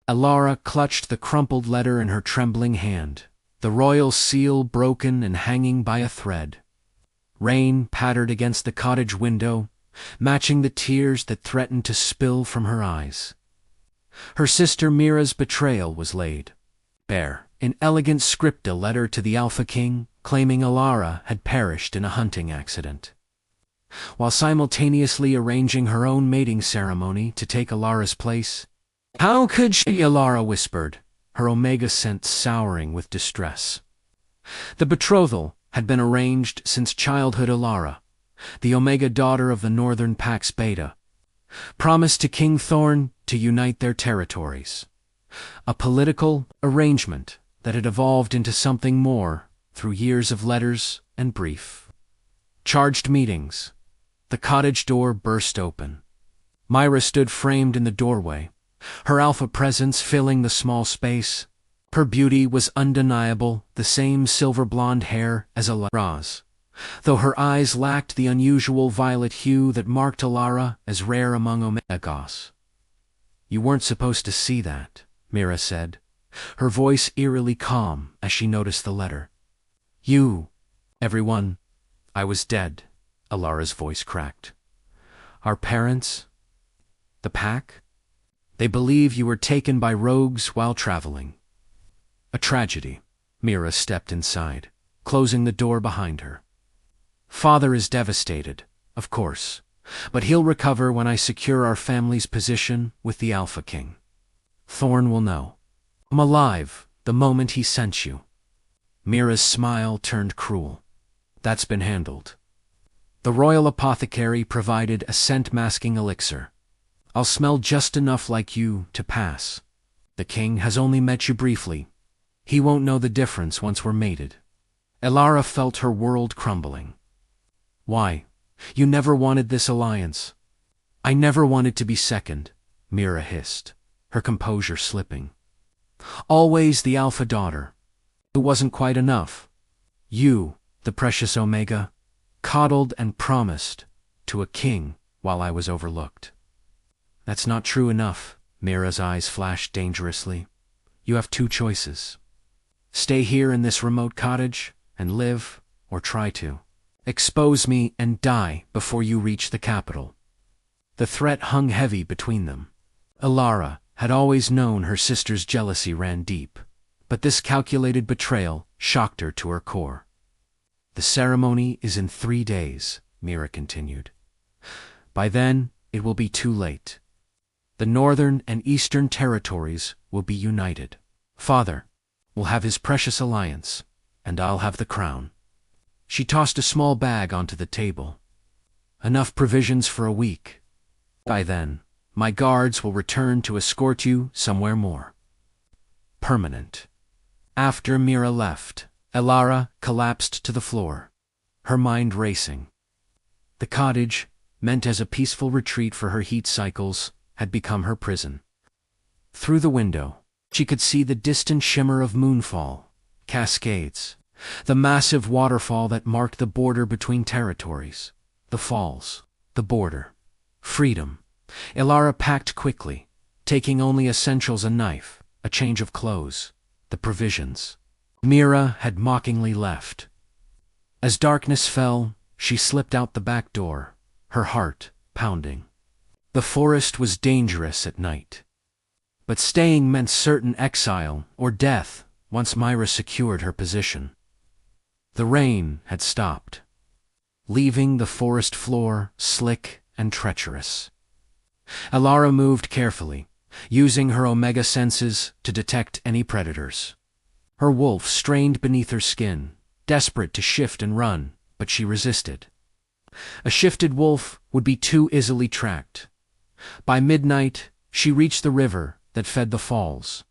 Alara clutched the crumpled letter in her trembling hand, the royal seal broken and hanging by a thread. Rain pattered against the cottage window, matching the tears that threatened to spill from her eyes. Her sister Mira's betrayal was laid bare. In elegant script, a letter to the Alpha King claiming Alara had perished in a hunting accident, while simultaneously arranging her own mating ceremony to take Alara's place. "How could she?" Alara whispered, her omega sense souring with distress. The betrothal had been arranged since childhood. Alara, the omega daughter of the Northern Pax Beta, promised to King Thorn to unite their territories. A political arrangement that had evolved into something more through years of letters and brief, charged meetings. The cottage door burst open. Myra stood framed in the doorway, her alpha presence filling the small space. Her beauty was undeniable, the same silver blonde hair as Alara's, though her eyes lacked the unusual violet hue that marked Alara as rare among omegas. "You weren't supposed to see that," Myra said, her voice eerily calm as she noticed the letter. Everyone, I was dead," Alara's voice cracked. "Our parents, the pack, they believe you were taken by rogues while traveling. A tragedy." Myra stepped inside, closing the door behind her. "Father is devastated, of course, but he'll recover when I secure our family's position with the Alpha King. Thorn will know I'm alive the moment he sent you." Mira's smile turned cruel. "That's been handled. The royal apothecary provided a scent-masking elixir. I'll smell just enough like you to pass. The king has only met you briefly. He won't know the difference once we're mated." Alara felt her world crumbling. "Why? You never wanted this alliance." "I never wanted to be second," Mira hissed, her composure slipping. "Always the alpha daughter. It wasn't quite enough. You, the precious Omega, coddled and promised to a king while I was overlooked." "That's not true enough." Mira's eyes flashed dangerously. "You have two choices. Stay here in this remote cottage and live, or try to expose me and die before you reach the capital." The threat hung heavy between them. Alara had always known her sister's jealousy ran deep, but this calculated betrayal shocked her to her core. "The ceremony is in 3 days," Mira continued. "By then, it will be too late. The northern and eastern territories will be united. Father will have his precious alliance, and I'll have the crown." She tossed a small bag onto the table. "Enough provisions for a week. By then, my guards will return to escort you somewhere more permanent." After Mira left, Alara collapsed to the floor, her mind racing. The cottage, meant as a peaceful retreat for her heat cycles, had become her prison. Through the window, she could see the distant shimmer of moonfall, cascades, the massive waterfall that marked the border between territories. The falls, the border, freedom. Alara packed quickly, taking only essentials: a knife, a change of clothes, the provisions Mira had mockingly left. As darkness fell, she slipped out the back door, her heart pounding. The forest was dangerous at night, but staying meant certain exile or death once Myra secured her position. The rain had stopped, leaving the forest floor slick and treacherous. Alara moved carefully, using her omega senses to detect any predators. Her wolf strained beneath her skin, desperate to shift and run, but she resisted. A shifted wolf would be too easily tracked. By midnight, she reached the river that fed the falls.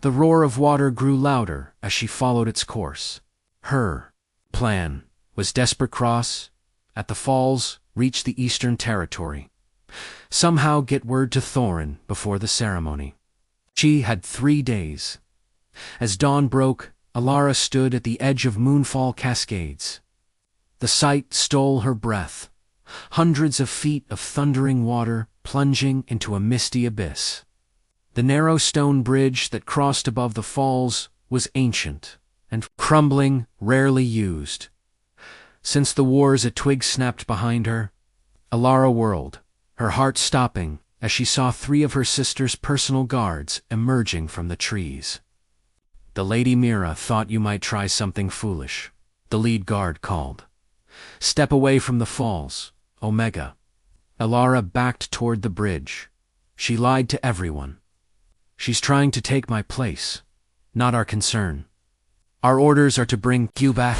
The roar of water grew louder as she followed its course. Her plan was desperate: cross at the falls, reach the eastern territory, somehow get word to Thorin before the ceremony. She had 3 days. As dawn broke, Alara stood at the edge of Moonfall Cascades. The sight stole her breath. Hundreds of feet of thundering water plunging into a misty abyss. The narrow stone bridge that crossed above the falls was ancient and crumbling, rarely used. Since the wars, a twig snapped behind her. Alara whirled, her heart stopping as she saw 3 of her sister's personal guards emerging from the trees. "The Lady Mira thought you might try something foolish," the lead guard called. "Step away from the falls, Omega." Alara backed toward the bridge. She lied to everyone. "She's trying to take my place. Not our concern. Our orders are to bring you back."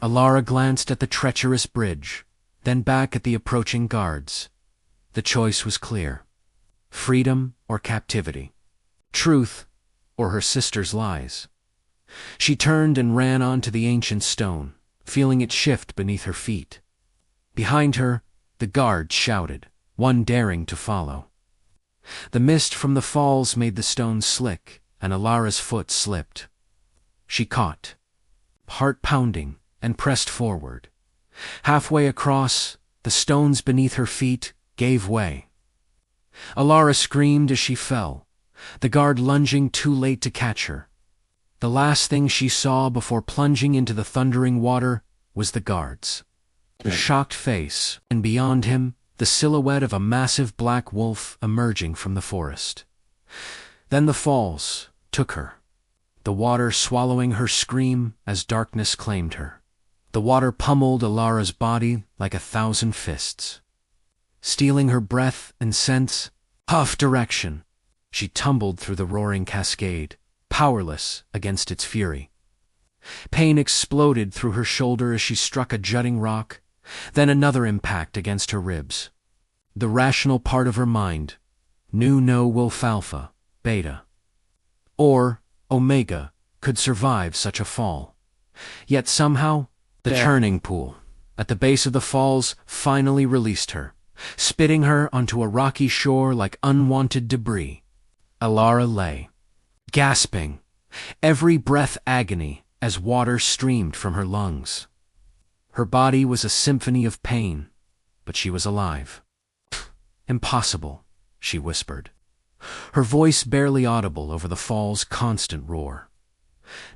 Alara glanced at the treacherous bridge, then back at the approaching guards. The choice was clear: freedom or captivity, truth or her sister's lies. She turned and ran onto the ancient stone, feeling it shift beneath her feet. Behind her, the guards shouted, one daring to follow. The mist from the falls made the stone slick, and Alara's foot slipped. She caught, heart pounding, and pressed forward. Halfway across, the stones beneath her feet gave way. Alara screamed as she fell, the guard lunging too late to catch her. The last thing she saw before plunging into the thundering water was the guard's shocked face, and beyond him, the silhouette of a massive black wolf emerging from the forest. Then the falls took her, the water swallowing her scream as darkness claimed her. The water pummeled Alara's body like 1,000 fists, stealing her breath and sense. Off direction, she tumbled through the roaring cascade, powerless against its fury. Pain exploded through her shoulder as she struck a jutting rock, then another impact against her ribs. The rational part of her mind knew no Wolf Alpha, Beta, or Omega could survive such a fall. Yet somehow, the churning pool at the base of the falls finally released her, spitting her onto a rocky shore like unwanted debris. Alara lay, gasping, every breath agony as water streamed from her lungs. Her body was a symphony of pain, but she was alive. "Impossible," she whispered, her voice barely audible over the fall's constant roar.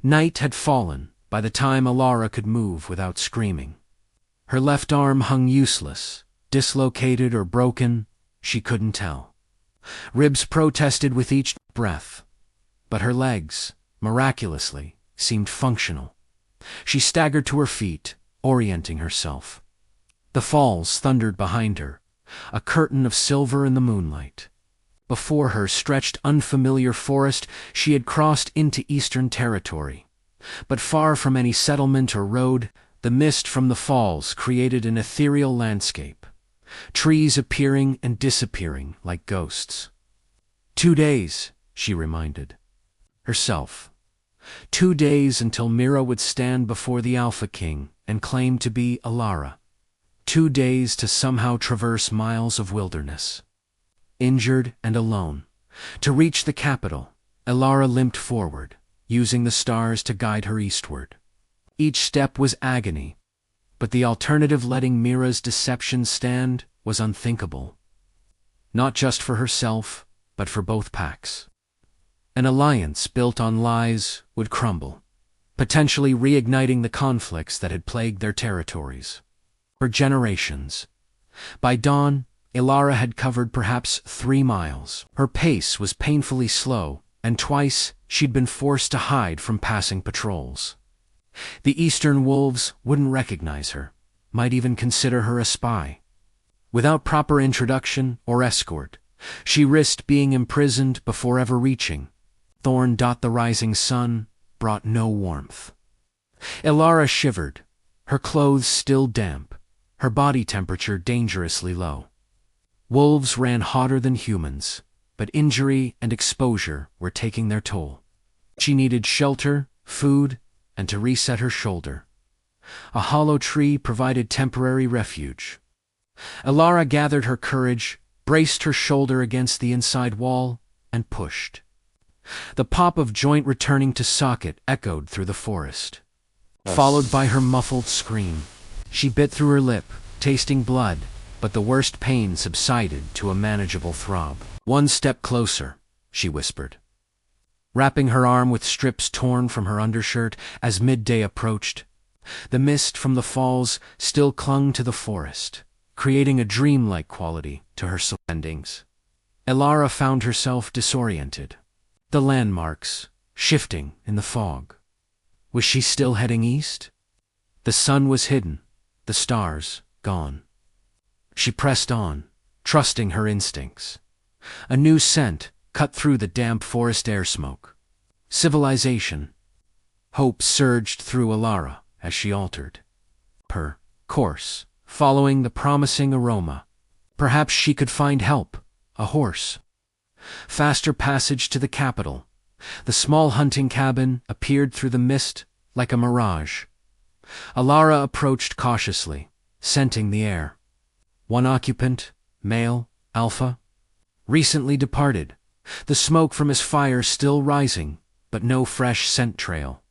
Night had fallen by the time Alara could move without screaming. Her left arm hung useless, dislocated or broken, she couldn't tell. Ribs protested with each breath, but her legs, miraculously, seemed functional. She staggered to her feet, orienting herself. The falls thundered behind her, a curtain of silver in the moonlight. Before her stretched unfamiliar forest. She had crossed into eastern territory. But far from any settlement or road, the mist from the falls created an ethereal landscape, trees appearing and disappearing like ghosts. 2 days, she reminded herself. 2 days until Mira would stand before the Alpha King and claim to be Alara. 2 days to somehow traverse miles of wilderness. Injured and alone. To reach the capital, Alara limped forward, using the stars to guide her eastward. Each step was agony, but the alternative, letting Mira's deception stand, was unthinkable. Not just for herself, but for both packs. An alliance built on lies would crumble, potentially reigniting the conflicts that had plagued their territories for generations. By dawn, Alara had covered perhaps 3 miles. Her pace was painfully slow, and twice she'd been forced to hide from passing patrols. The eastern wolves wouldn't recognize her, might even consider her a spy. Without proper introduction or escort, she risked being imprisoned before ever reaching. Thorn. The rising sun brought no warmth. Alara shivered, her clothes still damp, her body temperature dangerously low. Wolves ran hotter than humans, but injury and exposure were taking their toll. She needed shelter, food, and to reset her shoulder. A hollow tree provided temporary refuge. Alara gathered her courage, braced her shoulder against the inside wall, and pushed. The pop of joint returning to socket echoed through the forest, followed by her muffled scream. She bit through her lip, tasting blood, but the worst pain subsided to a manageable throb. 1 step closer, she whispered, wrapping her arm with strips torn from her undershirt as midday approached. The mist from the falls still clung to the forest, creating a dreamlike quality to her surroundings. Elara found herself disoriented, the landmarks shifting in the fog. Was she still heading east? The sun was hidden, the stars gone. She pressed on, trusting her instincts. A new scent cut through the damp forest air smoke. Civilization. Hope surged through Elara as she altered her course, following the promising aroma. Perhaps she could find help, a horse. Faster passage to the capital. The small hunting cabin appeared through the mist like a mirage. Elara approached cautiously, scenting the air. One occupant, male, alpha, recently departed, the smoke from his fire still rising, but no fresh scent trail.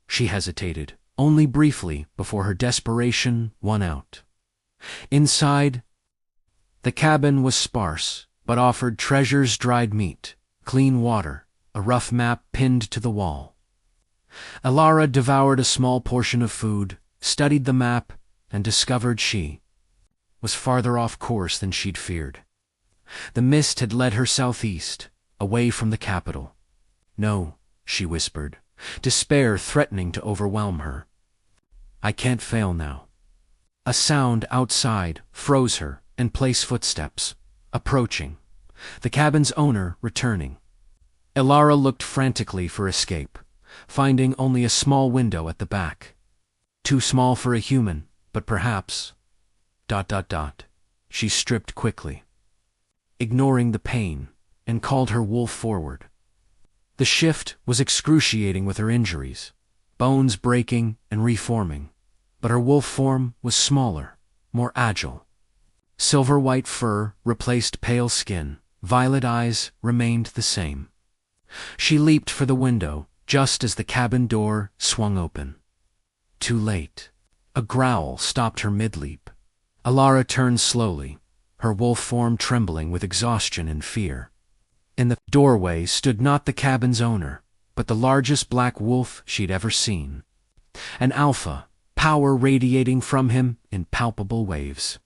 She hesitated, only briefly before her desperation won out. Inside, the cabin was sparse, but offered treasures: dried meat, clean water, a rough map pinned to the wall. Elara devoured a small portion of food, studied the map, and discovered she was farther off course than she'd feared. The mist had led her southeast, away from the capital. No, she whispered, despair threatening to overwhelm her. I can't fail now. A sound outside froze her in place. Footsteps approaching, the cabin's owner returning. Elara looked frantically for escape, finding only a small window at the back. Too small for a human, but perhaps... She stripped quickly, ignoring the pain, and called her wolf forward. The shift was excruciating with her injuries, bones breaking and reforming, but her wolf form was smaller, more agile. Silver-white fur replaced pale skin, violet eyes remained the same. She leaped for the window just as the cabin door swung open. Too late. A growl stopped her mid-leap. Elara turned slowly, her wolf form trembling with exhaustion and fear. In the doorway stood not the cabin's owner, but the largest black wolf she'd ever seen. An alpha, power radiating from him in palpable waves.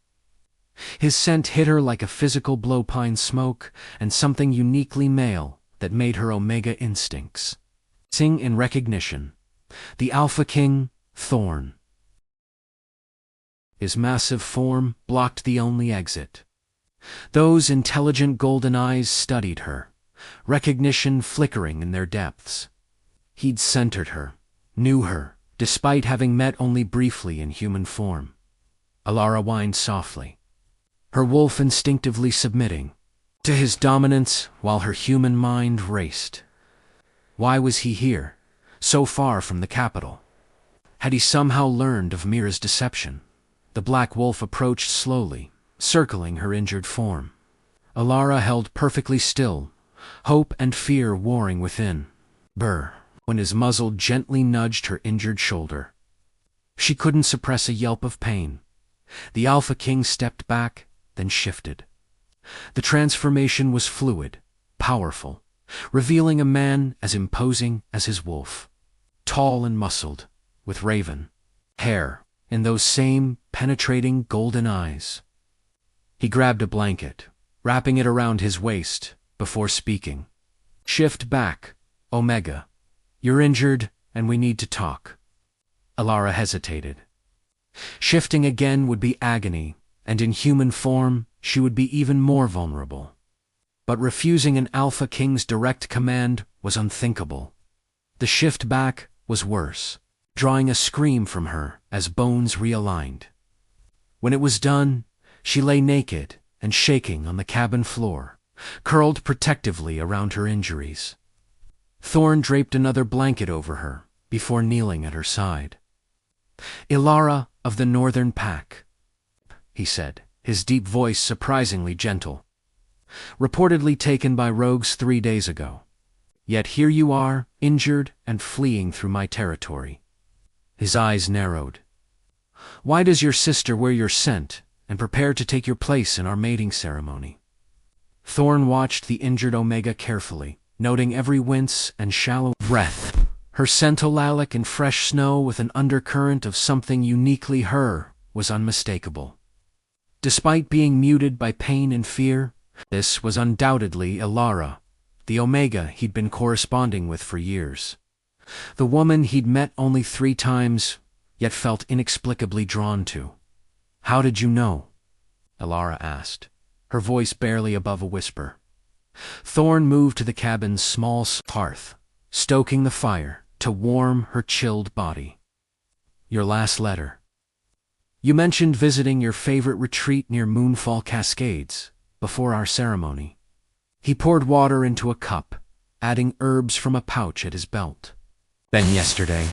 His scent hit her like a physical blow-pine smoke, and something uniquely male that made her omega instincts sing in recognition. The Alpha King, Thorn. His massive form blocked the only exit. Those intelligent golden eyes studied her, recognition flickering in their depths. He'd centered her, knew her, despite having met only briefly in human form. Elara whined softly, her wolf instinctively submitting to his dominance while her human mind raced. Why was he here, so far from the capital? Had he somehow learned of Mira's deception? The black wolf approached slowly, circling her injured form. Elara held perfectly still, hope and fear warring within. Brr, when his muzzle gently nudged her injured shoulder. She couldn't suppress a yelp of pain. The Alpha King stepped back, then shifted. The transformation was fluid, powerful, revealing a man as imposing as his wolf. Tall and muscled, with raven hair in those same penetrating golden eyes. He grabbed a blanket, wrapping it around his waist, before speaking. Shift back, Omega. You're injured, and we need to talk. Elara hesitated. Shifting again would be agony, and in human form, she would be even more vulnerable. But refusing an Alpha King's direct command was unthinkable. The shift back was worse, drawing a scream from her as bones realigned. When it was done, she lay naked and shaking on the cabin floor, curled protectively around her injuries. Thorn draped another blanket over her before kneeling at her side. Elara of the Northern Pack, he said, his deep voice surprisingly gentle. Reportedly taken by rogues 3 days ago. Yet here you are, injured and fleeing through my territory. His eyes narrowed. Why does your sister wear your scent and prepare to take your place in our mating ceremony? Thorn watched the injured Omega carefully, noting every wince and shallow breath. Her scentolalic and fresh snow with an undercurrent of something uniquely her was unmistakable. Despite being muted by pain and fear, this was undoubtedly Elara, the Omega he'd been corresponding with for years. The woman he'd met only 3 times, yet felt inexplicably drawn to. "How did you know?" Elara asked, her voice barely above a whisper. Thorn moved to the cabin's small hearth, stoking the fire to warm her chilled body. "Your last letter. You mentioned visiting your favorite retreat near Moonfall Cascades before our ceremony." He poured water into a cup, adding herbs from a pouch at his belt. "Then yesterday,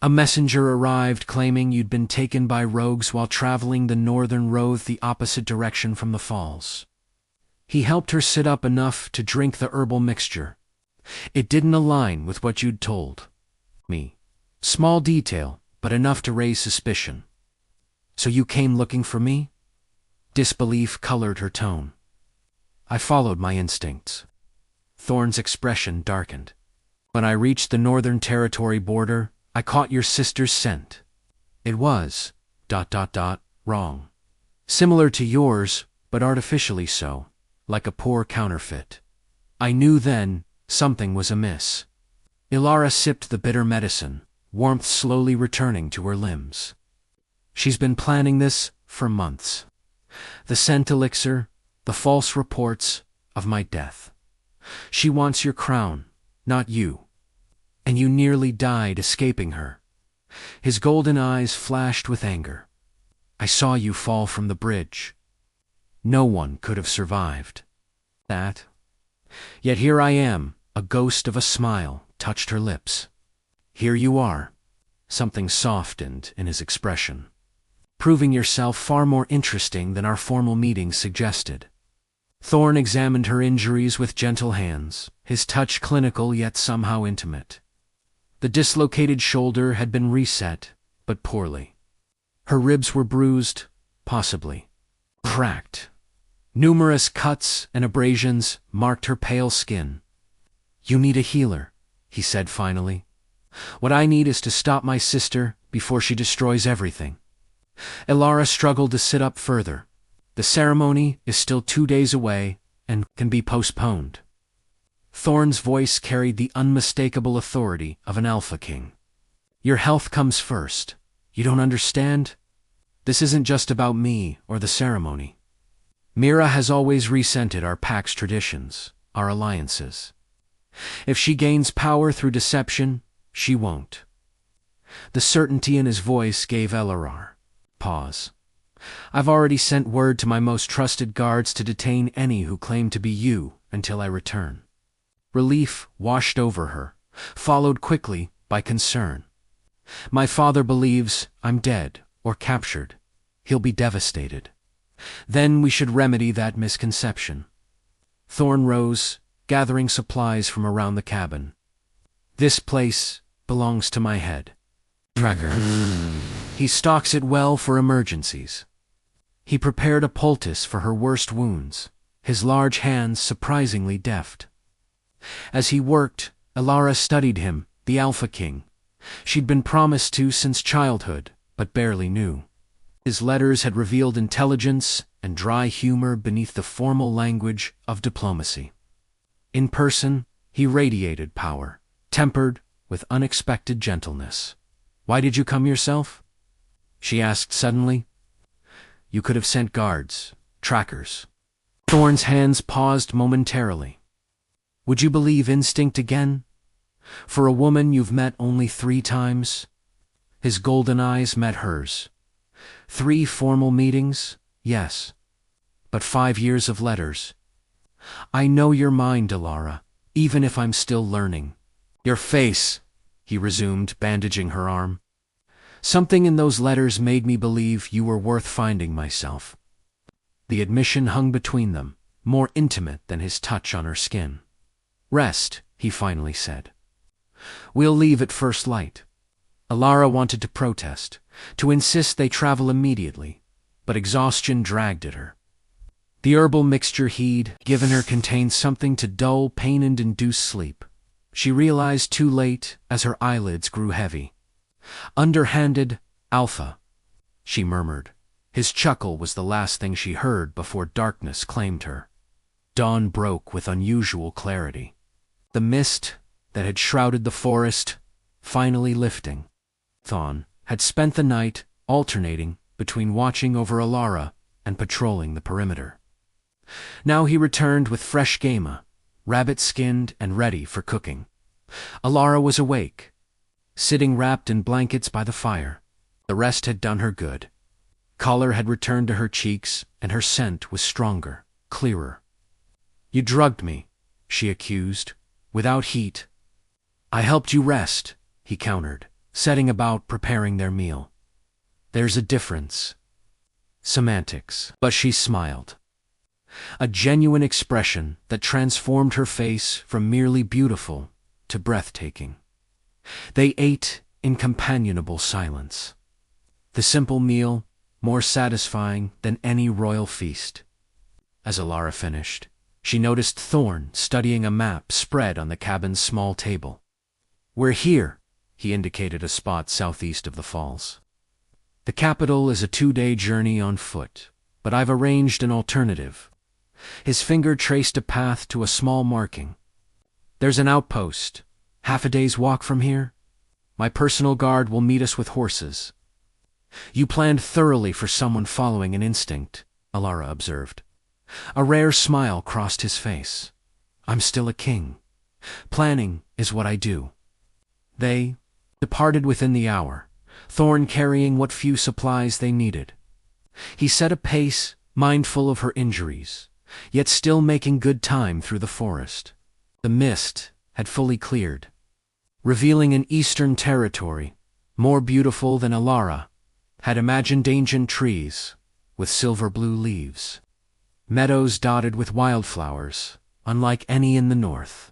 a messenger arrived claiming you'd been taken by rogues while traveling the northern road the opposite direction from the falls. He helped her sit up enough to drink the herbal mixture. It didn't align with what you'd told me. Small detail, but enough to raise suspicion. So you came looking for me?" Disbelief colored her tone. "I followed my instincts." Thorn's expression darkened. "When I reached the Northern Territory border, I caught your sister's scent. It was ... wrong. Similar to yours, but artificially so, like a poor counterfeit. I knew then something was amiss." Elara sipped the bitter medicine, warmth slowly returning to her limbs. "She's been planning this for months. The scent elixir, the false reports of my death. She wants your crown, not you. And you nearly died escaping her." His golden eyes flashed with anger. "I saw you fall from the bridge. No one could have survived that. Yet here I am." A ghost of a smile touched her lips. "Here you are." Something softened in his expression. "Proving yourself far more interesting than our formal meetings suggested." Thorn examined her injuries with gentle hands, his touch clinical yet somehow intimate. The dislocated shoulder had been reset, but poorly. Her ribs were bruised, possibly cracked. Numerous cuts and abrasions marked her pale skin. "You need a healer," he said finally. "What I need is to stop my sister before she destroys everything." Elara struggled to sit up further. "The ceremony is still 2 days away and can be postponed." Thorn's voice carried the unmistakable authority of an Alpha King. "Your health comes first. You don't understand? This isn't just about me or the ceremony. Mira has always resented our pack's traditions, our alliances. If she gains power through deception, she won't." The certainty in his voice gave Elara pause. "I've already sent word to my most trusted guards to detain any who claim to be you until I return." Relief washed over her, followed quickly by concern. "My father believes I'm dead or captured. He'll be devastated. Then we should remedy that misconception." Thorn rose, gathering supplies from around the cabin. "This place belongs to my head tracker. He stocks it well for emergencies." He prepared a poultice for her worst wounds, his large hands surprisingly deft. As he worked, Elara studied him, the Alpha King. She'd been promised to since childhood, but barely knew. His letters had revealed intelligence and dry humor beneath the formal language of diplomacy. In person, he radiated power, tempered with unexpected gentleness. "Why did you come yourself?" she asked suddenly. "You could have sent guards, trackers." Thorn's hands paused momentarily. "Would you believe instinct again? For a woman you've met only 3 times?" His golden eyes met hers. 3 formal meetings, yes. But 5 years of letters. "I know your mind, Elara, even if I'm still learning." "Your face," he resumed, bandaging her arm. "Something in those letters made me believe you were worth finding myself." The admission hung between them, more intimate than his touch on her skin. "Rest," he finally said. "We'll leave at first light." Elara wanted to protest, to insist they travel immediately, but exhaustion dragged at her. The herbal mixture he'd given her contained something to dull pain and induce sleep. She realized too late as her eyelids grew heavy. Underhanded, Alpha, she murmured. His chuckle was the last thing she heard before darkness claimed her. Dawn broke with unusual clarity. The mist that had shrouded the forest finally lifting. Thorn had spent the night alternating between watching over Alara and patrolling the perimeter. Now he returned with fresh game, rabbit-skinned and ready for cooking. Alara was awake, sitting wrapped in blankets by the fire. The rest had done her good. Color had returned to her cheeks, and her scent was stronger, clearer. "You drugged me," she accused, "without heat." "I helped you rest," he countered, setting about preparing their meal. "There's a difference." Semantics, but she smiled. A genuine expression that transformed her face from merely beautiful to breathtaking. They ate in companionable silence. The simple meal, more satisfying than any royal feast. As Alara finished, she noticed Thorn studying a map spread on the cabin's small table. "We're here," he indicated a spot southeast of the falls. "The capital is a 2-day journey on foot, but I've arranged an alternative." His finger traced a path to a small marking. "There's an outpost, half a day's walk from here. My personal guard will meet us with horses." "You planned thoroughly for someone following an instinct," Alara observed. A rare smile crossed his face. "I'm still a king. Planning is what I do." They departed within the hour, Thorn carrying what few supplies they needed. He set a pace, mindful of her injuries, yet still making good time through the forest. The mist had fully cleared, revealing an eastern territory, more beautiful than Alara had imagined. Ancient trees with silver-blue leaves. Meadows dotted with wildflowers, unlike any in the north.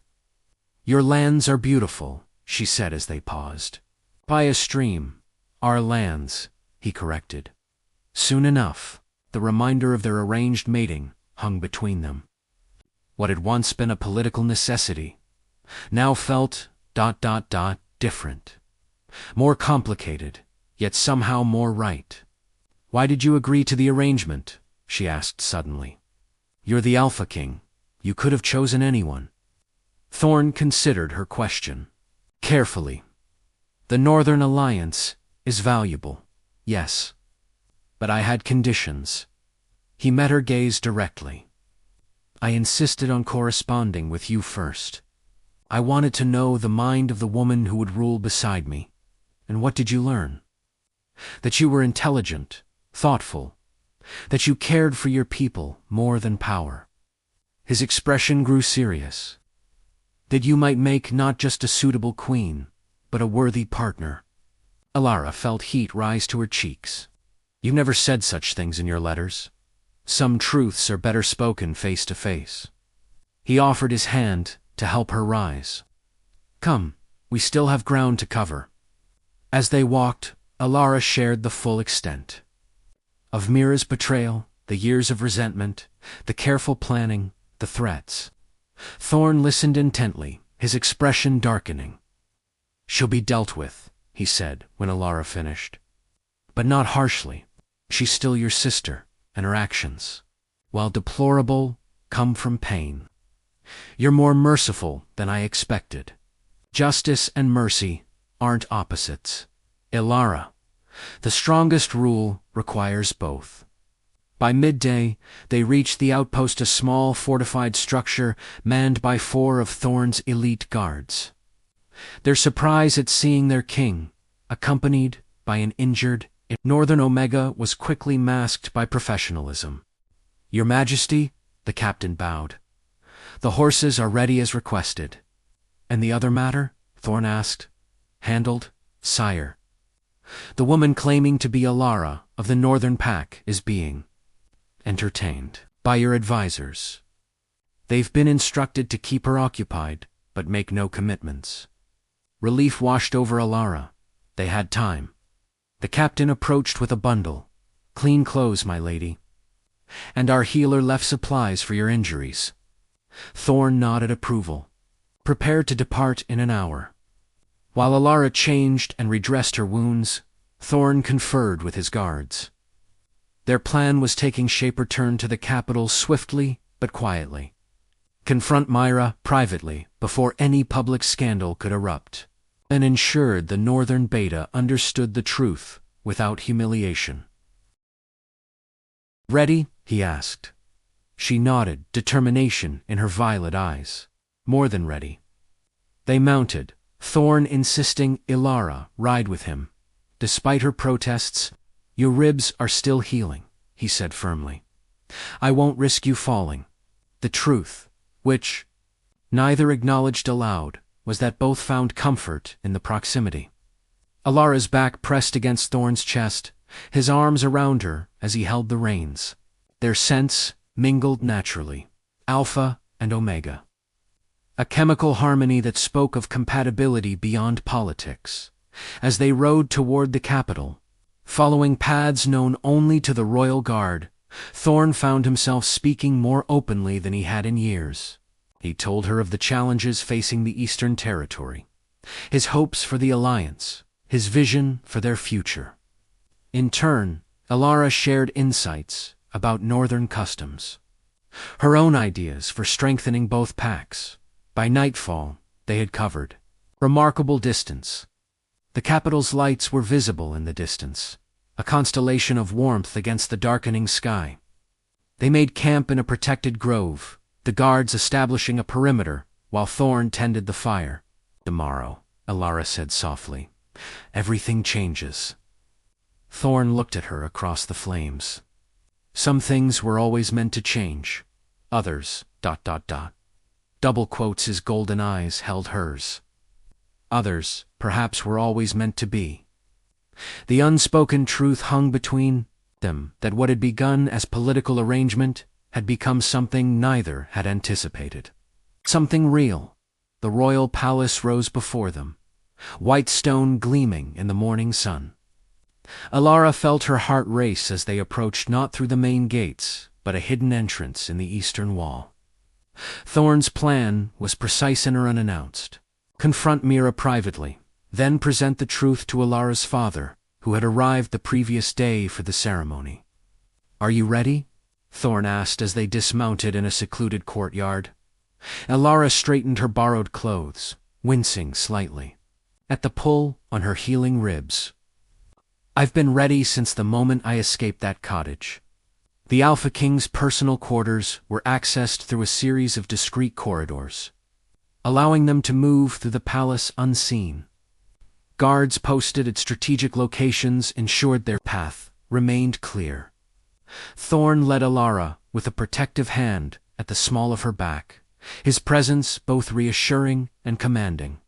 "Your lands are beautiful," she said as they paused. "By a stream. Our lands," he corrected. Soon enough, the reminder of their arranged mating hung between them. What had once been a political necessity now felt ... different. More complicated, yet somehow more right. "Why did you agree to the arrangement?" she asked suddenly. "You're the Alpha King. You could have chosen anyone." Thorn considered her question carefully. "The Northern Alliance is valuable, yes. But I had conditions." He met her gaze directly. "I insisted on corresponding with you first. I wanted to know the mind of the woman who would rule beside me. And what did you learn? That you were intelligent, thoughtful, that you cared for your people more than power." His expression grew serious. "That you might make not just a suitable queen, but a worthy partner." Alara felt heat rise to her cheeks. "You've never said such things in your letters. Some truths are better spoken face to face." He offered his hand to help her rise. "Come, we still have ground to cover." As they walked, Alara shared the full extent of Mira's betrayal, the years of resentment, the careful planning, the threats. Thorn listened intently, his expression darkening. "She'll be dealt with," he said when Alara finished. "But not harshly. She's still your sister, and her actions, while deplorable, come from pain. You're more merciful than I expected. Justice and mercy aren't opposites. Alara, the strongest rule requires both." By midday, they reached the outpost, a small fortified structure manned by 4 of Thorn's elite guards. Their surprise at seeing their king, accompanied by an injured Northern Omega, was quickly masked by professionalism. "Your Majesty," the captain bowed. "The horses are ready as requested." "And the other matter?" Thorn asked. "Handled, sire. The woman claiming to be Alara of the Northern Pack is being entertained by your advisors. They've been instructed to keep her occupied, but make no commitments." Relief washed over Alara. They had time. The captain approached with a bundle. "Clean clothes, my lady." And our healer left supplies for your injuries. Thorn nodded approval, prepared to depart in an hour. While Alara changed and redressed her wounds, Thorn conferred with his guards. Their plan was taking shape: return to the capital swiftly but quietly. Confront Myra privately before any public scandal could erupt, and ensured the Northern Beta understood the truth without humiliation. "Ready?" he asked. She nodded, determination in her violet eyes. More than ready. They mounted, Thorn insisting Alara ride with him. Despite her protests, "Your ribs are still healing," he said firmly. "I won't risk you falling." The truth, which neither acknowledged aloud, was that both found comfort in the proximity. Alara's back pressed against Thorn's chest, his arms around her as he held the reins. Their scents mingled naturally, alpha and omega. A chemical harmony that spoke of compatibility beyond politics. As they rode toward the capital, following paths known only to the royal guard, Thorn found himself speaking more openly than he had in years. He told her of the challenges facing the Eastern Territory, his hopes for the Alliance, his vision for their future. In turn, Alara shared insights about Northern customs, her own ideas for strengthening both packs. By nightfall, they had covered remarkable distance. The capital's lights were visible in the distance, a constellation of warmth against the darkening sky. They made camp in a protected grove, the guards establishing a perimeter while Thorn tended the fire. "Tomorrow," Alara said softly, "everything changes." Thorn looked at her across the flames. Some things were always meant to change. Others, ... Double quotes, his golden eyes held hers. Others, perhaps, were always meant to be. The unspoken truth hung between them, that what had begun as political arrangement had become something neither had anticipated. Something real. The royal palace rose before them, white stone gleaming in the morning sun. Alara felt her heart race as they approached not through the main gates, but a hidden entrance in the eastern wall. Thorn's plan was precise and unannounced. Confront Mira privately, then present the truth to Alara's father, who had arrived the previous day for the ceremony. "Are you ready?" Thorn asked as they dismounted in a secluded courtyard. Alara straightened her borrowed clothes, wincing slightly at the pull on her healing ribs. "I've been ready since the moment I escaped that cottage." The Alpha King's personal quarters were accessed through a series of discreet corridors, allowing them to move through the palace unseen. Guards posted at strategic locations ensured their path remained clear. Thorn led Alara with a protective hand at the small of her back, his presence both reassuring and commanding.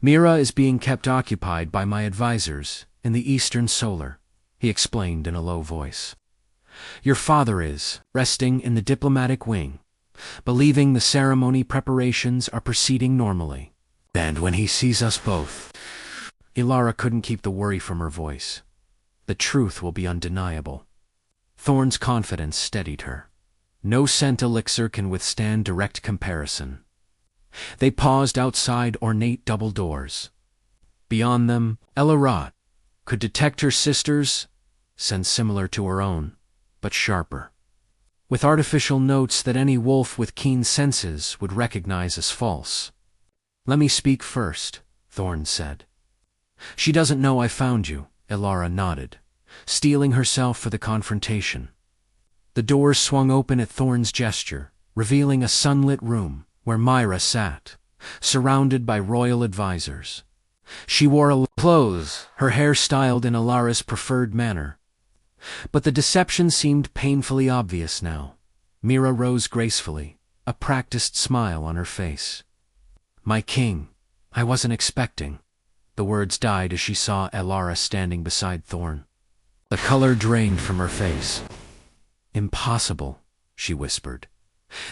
"Mira is being kept occupied by my advisors in the Eastern Solar," he explained in a low voice. "Your father is resting in the diplomatic wing, believing the ceremony preparations are proceeding normally. And when he sees us both..." Alara couldn't keep the worry from her voice. "The truth will be undeniable." Thorn's confidence steadied her. No scent elixir can withstand direct comparison. They paused outside ornate double doors. Beyond them, Alara could detect her sister's sense, similar to her own, but sharper, with artificial notes that any wolf with keen senses would recognize as false. "Let me speak first," Thorn said. "She doesn't know I found you," Alara nodded, steeling herself for the confrontation. The doors swung open at Thorn's gesture, revealing a sunlit room where Myra sat, surrounded by royal advisors. She wore clothes, her hair styled in Alara's preferred manner. But the deception seemed painfully obvious now. Mira rose gracefully, a practiced smile on her face. "My king, I wasn't expecting." The words died as she saw Alara standing beside Thorn. The color drained from her face. "Impossible," she whispered.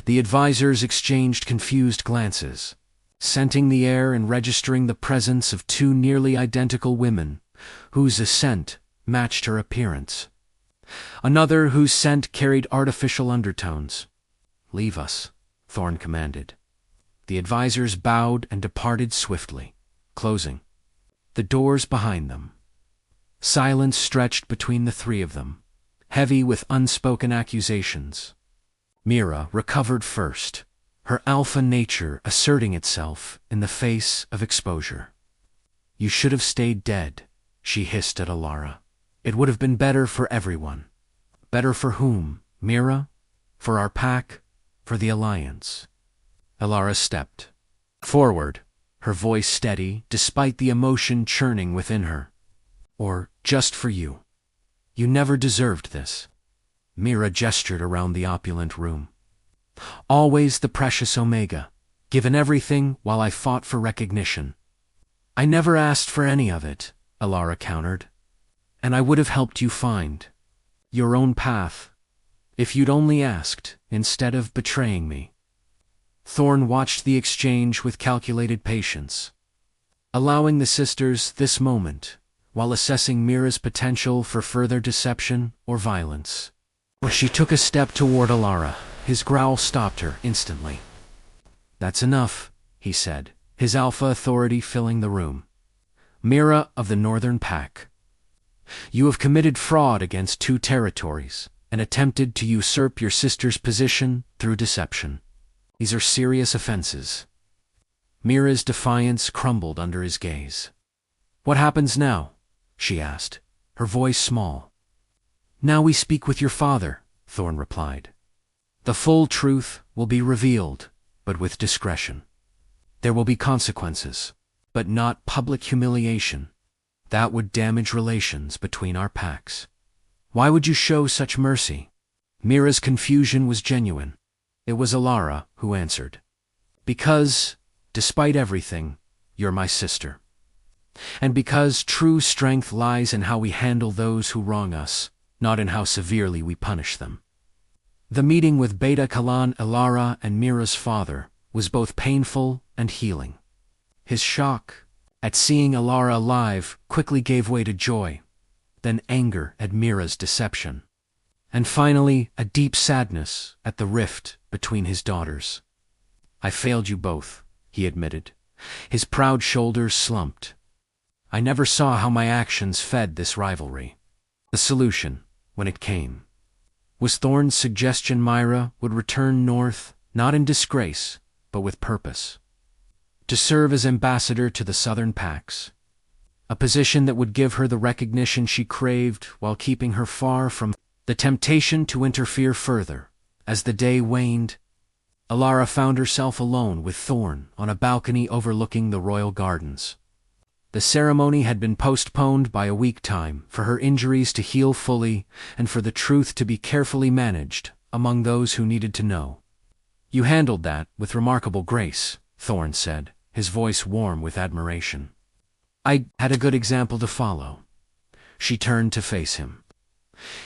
The advisors exchanged confused glances, scenting the air and registering the presence of two nearly identical women, whose accent matched her appearance. Another whose scent carried artificial undertones. "Leave us," Thorn commanded. The advisors bowed and departed swiftly, closing the doors behind them. Silence stretched between the three of them, heavy with unspoken accusations. Mira recovered first, her alpha nature asserting itself in the face of exposure. "You should have stayed dead," she hissed at Alara. "It would have been better for everyone." "Better for whom, Mira? For our pack? For the Alliance?" Alara stepped forward, her voice steady despite the emotion churning within her. "Or just for you? You never deserved this." Mira gestured around the opulent room. "Always the precious Omega, given everything while I fought for recognition." "I never asked for any of it," Alara countered. "And I would have helped you find your own path, if you'd only asked, instead of betraying me." Thorn watched the exchange with calculated patience, allowing the sisters this moment while assessing Mira's potential for further deception or violence. When she took a step toward Alara, his growl stopped her instantly. "That's enough," he said, his alpha authority filling the room. "Mira of the Northern Pack, you have committed fraud against 2 territories and attempted to usurp your sister's position through deception. These are serious offenses." Mira's defiance crumbled under his gaze. "What happens now?" she asked, her voice small. "Now we speak with your father," Thorn replied. "The full truth will be revealed, but with discretion. There will be consequences, but not public humiliation. That would damage relations between our packs." "Why would you show such mercy?" Mira's confusion was genuine. It was Alara who answered. "Because, despite everything, you're my sister. And because true strength lies in how we handle those who wrong us, not in how severely we punish them." The meeting with Beta Kalan, Alara, and Mira's father was both painful and healing. His shock at seeing Alara alive quickly gave way to joy, then anger at Mira's deception, and finally a deep sadness at the rift between his daughters. "I failed you both," he admitted. His proud shoulders slumped. "I never saw how my actions fed this rivalry." The solution, when it came, was Thorn's suggestion Mira would return north, not in disgrace, but with purpose. To serve as ambassador to the Southern Packs. A position that would give her the recognition she craved while keeping her far from the temptation to interfere further. As the day waned, Alara found herself alone with Thorn on a balcony overlooking the royal gardens. The ceremony had been postponed by a week time for her injuries to heal fully and for the truth to be carefully managed among those who needed to know. "You handled that with remarkable grace," Thorn said, his voice warm with admiration. "I had a good example to follow." She turned to face him.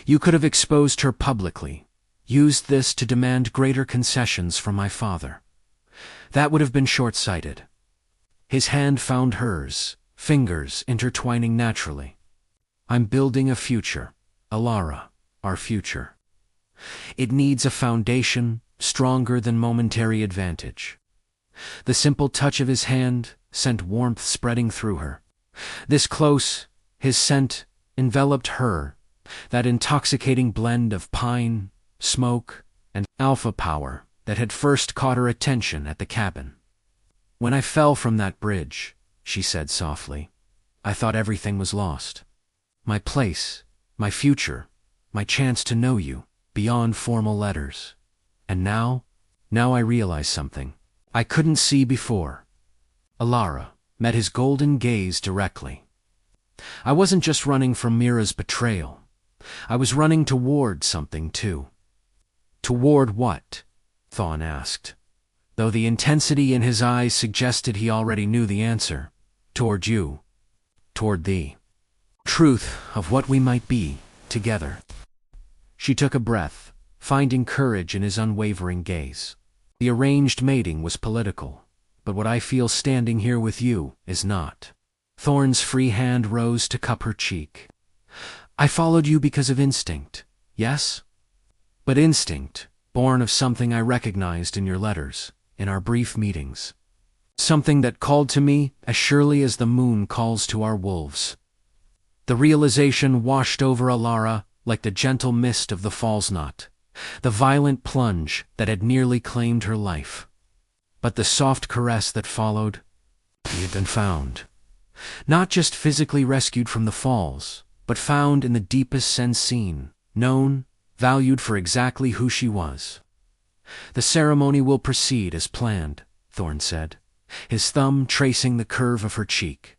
"You could have exposed her publicly, used this to demand greater concessions from my father. That would have been short-sighted." His hand found hers, fingers intertwining naturally. "I'm building a future, Alara, our future. It needs a foundation stronger than momentary advantage." The simple touch of his hand sent warmth spreading through her. This close, his scent enveloped her, that intoxicating blend of pine, smoke, and alpha power that had first caught her attention at the cabin. "When I fell from that bridge," she said softly, "I thought everything was lost. My place, my future, my chance to know you, beyond formal letters. And now I realize something I couldn't see before." Alara met his golden gaze directly. "I wasn't just running from Mira's betrayal. I was running toward something, too." "Toward what?" Thorn asked, though the intensity in his eyes suggested he already knew the answer. "Toward you. Toward the truth of what we might be, together." She took a breath, finding courage in his unwavering gaze. "The arranged mating was political, but what I feel standing here with you is not." Thorn's free hand rose to cup her cheek. "I followed you because of instinct, yes? But instinct, born of something I recognized in your letters, in our brief meetings. Something that called to me as surely as the moon calls to our wolves. The realization washed over Alara like the gentle mist of the falls knot, the violent plunge that had nearly claimed her life. But the soft caress that followed, he had been found. Not just physically rescued from the falls, but found in the deepest sense seen, known, valued for exactly who she was. The ceremony will proceed as planned, Thorn said, his thumb tracing the curve of her cheek.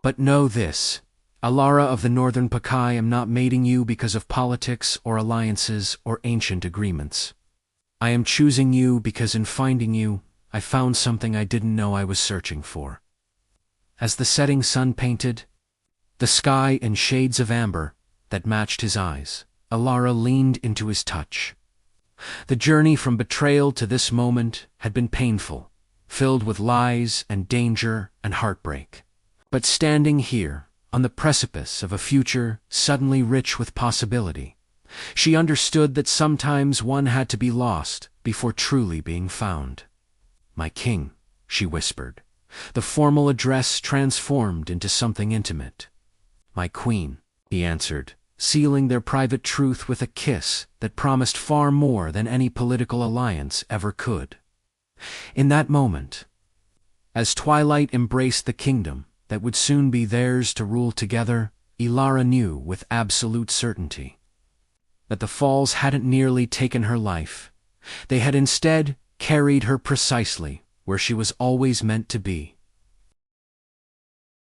But know this, Alara of the Northern Pakai am not mating you because of politics or alliances or ancient agreements. I am choosing you because in finding you, I found something I didn't know I was searching for. As the setting sun painted the sky in shades of amber that matched his eyes, Alara leaned into his touch. The journey from betrayal to this moment had been painful, filled with lies and danger and heartbreak. But standing here, on the precipice of a future suddenly rich with possibility, she understood that sometimes one had to be lost before truly being found. "My king," she whispered, the formal address transformed into something intimate. "My queen," he answered, sealing their private truth with a kiss that promised far more than any political alliance ever could. In that moment, as twilight embraced the kingdom that would soon be theirs to rule together, Alara knew with absolute certainty that the falls hadn't nearly taken her life. They had instead carried her precisely where she was always meant to be.